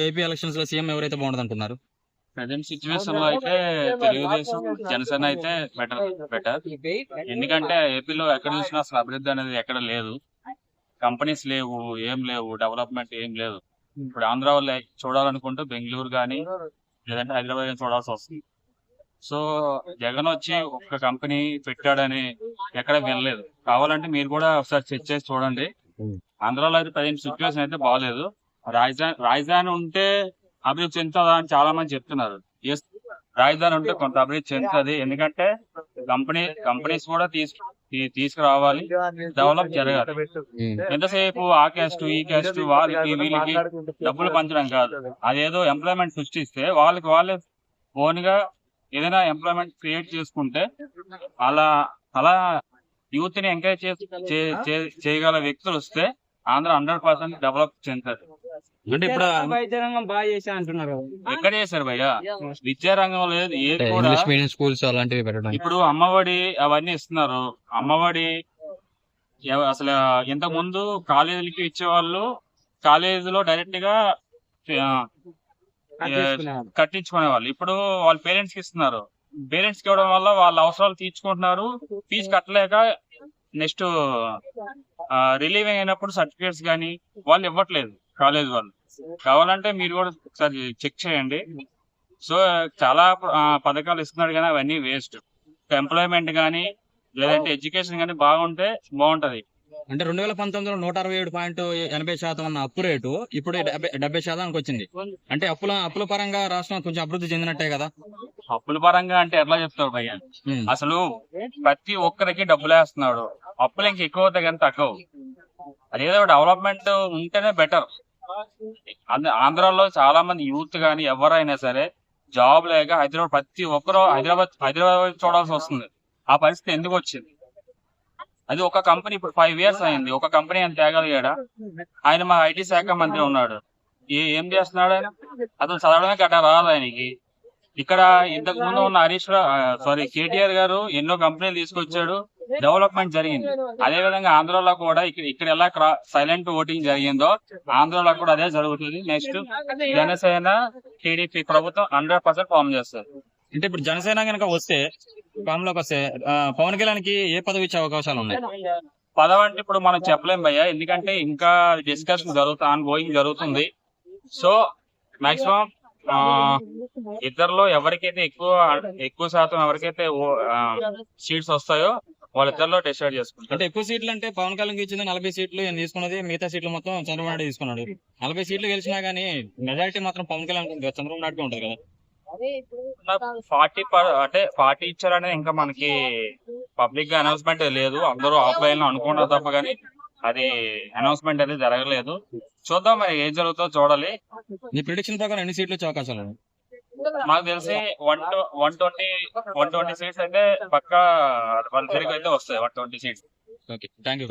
AP elections లో CM ఎవరైతే బాగుంటుంది అంటున్నారు? ప్రజెంట్ సిచ్యువేషన్ లో అయితే తెలుగుదేశం జనసేన అయితే బెటర్. ఎందుకంటే ఏపీలో ఎక్కడ చూసినా అసలు అభివృద్ధి అనేది ఎక్కడ లేదు. కంపెనీస్ లేవు, ఏం లేవు, డెవలప్మెంట్ ఏం లేదు. ఇప్పుడు ఆంధ్ర వాళ్ళు చూడాలనుకుంటే బెంగళూరు కానీ లేదంటే హైదరాబాద్ కానీ చూడాల్సి వస్తుంది. సో జగన్ వచ్చి ఒక్క కంపెనీ పెట్టాడని ఎక్కడ వినలేదు. కావాలంటే మీరు కూడా ఒకసారి చెక్ చేసి చూడండి. ఆంధ్రాలో అయితే ప్రజెంట్ సిచ్యువేషన్ అయితే బాగాలేదు. రాజధాని ఉంటే అభివృద్ధి చెందుతుందా అని చాలా మంది చెప్తున్నారు. ఎస్, రాజధాని ఉంటే కొంత అభివృద్ధి చెందుతుంది. ఎందుకంటే కంపెనీస్ కూడా తీసుకురావాలి, డెవలప్ జరగాలి. ఎంతసేపు ఆ క్యాస్ట్ ఈ క్యాస్ట్ వాళ్ళకి వీళ్ళకి డబ్బులు పంచడం కాదు. అదేదో ఎంప్లాయ్మెంట్ సృష్టిస్తే వాళ్ళకి వాళ్ళే ఓన్ గా ఏదైనా ఎంప్లాయ్మెంట్ క్రియేట్ చేసుకుంటే అలా యూత్ ని ఎంకరేజ్ చేయగల వ్యక్తులు వస్తే ఆంధ్ర 100% డెవలప్ చెందుతుంది. అంటే ఇప్పుడు వైద్య రంగం బాగా చేశా అంటున్నారు. ఎక్కడ చేశారు భయ్యా? విద్యారంగం లేదు, ఏది కూడా. ఇంగ్లీష్ మీడియం స్కూల్స్ అలాంటివి పెట్టడం. ఇప్పుడు అమ్మఒడి అవన్నీ ఇస్తున్నారు. అమ్మఒడి అసలు ఇంతకు ముందు కాలేజీలకి ఇచ్చేవాళ్ళు, కాలేజీలో డైరెక్ట్ గా కట్టించుకునే వాళ్ళు. ఇప్పుడు వాళ్ళ పేరెంట్స్ కి ఇస్తున్నారు. పేరెంట్స్ కి ఇవ్వడం వల్ల వాళ్ళ అవసరాలు తీర్చుకుంటున్నారు. ఫీజు కట్టలేక నెక్స్ట్ రిలీవింగ్ అయినప్పుడు సర్టిఫికేట్స్ కానీ వాళ్ళు ఇవ్వట్లేదు కాలేజ్ వాళ్ళు. కావాలంటే మీరు కూడా ఒకసారి చెక్ చేయండి. సో చాలా పథకాలు ఇస్తున్నాడు కానీ అవన్నీ వేస్ట్. ఎంప్లాయ్మెంట్ కానీ లేదంటే ఎడ్యుకేషన్ కానీ బాగుంటే బాగుంటది. అంటే 2019లో 167.80% ఉన్న అప్పు రేటు ఇప్పుడు 70% వచ్చింది. అంటే అప్పుల పరంగా రాష్ట్రం కొంచెం అభివృద్ధి చెందినట్టే కదా? అప్పుల పరంగా అంటే ఎట్లా చెప్తాడు భయ్య? అసలు ప్రతి ఒక్కరికి డబ్బులు వేస్తున్నాడు. అప్పులు ఇంక ఎక్కువ అవుతాయి కానీ తక్కువ. అదేదో డెవలప్మెంట్ ఉంటేనే బెటర్. ఆంధ్రాలో చాలా మంది యూత్ గాని ఎవరైనా సరే జాబ్ లేక ప్రతి ఒక్కరు హైదరాబాద్ చూడాల్సి వస్తుంది. ఆ పరిస్థితి ఎందుకు వచ్చింది? అది ఒక కంపెనీ ఇప్పుడు 5 years అయింది. ఒక కంపెనీ అని తేగలిగాడా? ఆయన మా ఐటీ శాఖ మంత్రి ఉన్నాడు. ఏం చేస్తున్నాడు ఆయన? అసలు చదవడమే గట్ట రాదు ఆయనకి. ఇక్కడ ఇంతకు ముందు ఉన్న కేటీఆర్ గారు ఎన్నో కంపెనీలు తీసుకొచ్చాడు, డెవలప్మెంట్ జరిగింది. అదే విధంగా ఆంధ్రాలో కూడా ఇక్కడ ఎలా సైలెంట్ ఓటింగ్ జరిగిందో ఆంధ్రాలో కూడా అదే జరుగుతుంది. నెక్స్ట్ జనసేన టీడీపీ ప్రభుత్వం 100% ఫామ్ చేస్తారు. అంటే ఇప్పుడు జనసేన కనుక ఫామ్ లోకి వస్తే పవన్ కళ్యాణ్ కి ఏ పదవి ఇచ్చే అవకాశాలు ఉన్నాయి? పదవి అంటే ఇప్పుడు మనం చెప్పలేం భయ్యా, ఎందుకంటే ఇంకా డిస్కషన్ ఆన్గోయింగ్ జరుగుతుంది. సో మాక్సిమం ఇద్దరులో ఎవరికైతే ఎక్కువ శాతం ఎవరికైతే సీట్స్ వస్తాయో వాళ్ళిద్దరిలో డిసైడ్ చేసుకుంటారు. అంటే ఎక్కువ సీట్లు అంటే పవన్ కళ్యాణ్ ఇచ్చింది 40 సీట్లు తీసుకున్నది, మిగతా సీట్లు మొత్తం చంద్రబాబు నాయుడు తీసుకున్నాడు. 40 సీట్లు గెలిచినా గానీ మెజారిటీ మాత్రం పవన్ కళ్యాణ్ చంద్రబాబు నాయుడుగా ఉంటుంది కదా? 40 ఇచ్చారనేది ఇంకా మనకి పబ్లిక్ గా అనౌన్స్మెంట్ లేదు. అందరూ ఆఫ్లైన్ లో అనుకుంటారు తప్ప కానీ అది అనౌన్స్మెంట్ అనేది జరగలేదు. చూద్దాం మరి ఏం జరుగుతుందో చూడాలి. మీ ప్రిడిక్షన్ ప్రకారం ఎన్ని సీట్లు వచ్చే అవకాశాలు? మాకు తెలిసి 120 సీట్స్ అయితే పక్కా వాళ్ళ తిరిగి అయితే వస్తాయి. 120 సీట్స్. Okay, thank you.